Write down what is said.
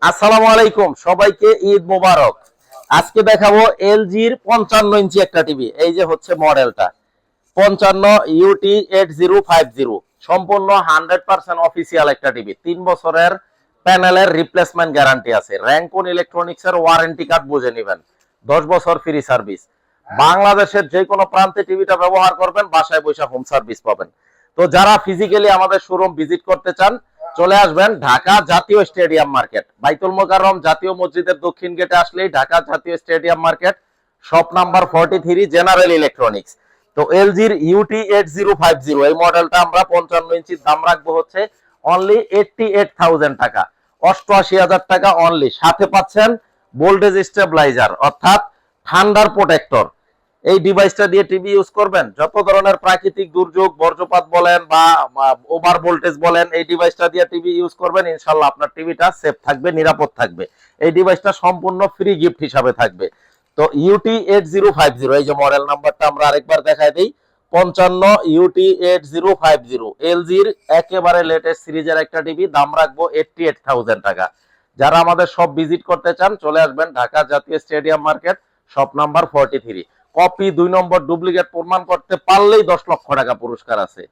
আসসালামু আলাইকুম, সবাইকে ঈদ মোবারক। আজকে দেখাবো এলজির 55 ইঞ্চি একটা টিভি। এই যে হচ্ছে মডেলটা 55UT8050, সম্পূর্ণ 100% অফিসিয়াল একটা টিভি। 3 বছরের প্যানেলের রিপ্লেসমেন্ট গ্যারান্টি আছে। র্যাঙ্কন ইলেকট্রনিক্স এর ওয়ারেন্টি কার্ড বুঝে নেবেন, 10 বছর ফ্রি সার্ভিস। বাংলাদেশের যে কোনো প্রান্তে টিভিটা ব্যবহার করবেন, বাসায় বসে হোম সার্ভিস পাবেন। তো যারা ফিজিক্যালি আমাদের শোরুম ভিজিট করতে চান, চলে আসবেন ঢাকা জাতীয় স্টেডিয়াম মার্কেট, বাইতুল মোকাররম জাতীয় মসজিদের দক্ষিণ গেটে আসলেই ঢাকা জাতীয় stadium market, shop number 43, general electronics. তো এলজির UT8050 এই মডেলটা আমরা 55 ইঞ্চির দাম রাখবো হচ্ছে অনলি 88,000 টাকা, 88,000 টাকা অনলি। সাথে পাচ্ছেন ভোল্টেজ স্টেবিলাইজার, অর্থাৎ ঠান্ডার প্রোটেক্টর। এই ডিভাইসটা দিয়ে টিভি ইউজ করবেন, যত ধরনের প্রাকৃতিক দুর্যোগ, বজ্রপাত বলেন বা ওভার ভোল্টেজ বলেন, এই ডিভাইসটা দিয়ে টিভি ইউজ করবেন, ইনশাল্লাহ আপনার টিভিটা সেফ থাকবে, নিরাপদ থাকবে। এই ডিভাইসটা সম্পূর্ণ ফ্রি গিফট হিসাবে থাকবে। তো UT8050, এই যে মডেল নাম্বারটা আমরা আরেকবার দেখাই দিই, 55UT8050, এলজির একেবারে লেটেস্ট সিরিজের একটা টিভি, দাম রাখবো 88,000 টাকা। যারা আমাদের সব ভিজিট করতে চান, চলে আসবেন ঢাকা জাতীয় stadium market, shop number 43। Copy 2 নম্বর ডুপ্লিকেট প্রমাণ করতে পারলেই 10 লক্ষ টাকা পুরস্কার আছে।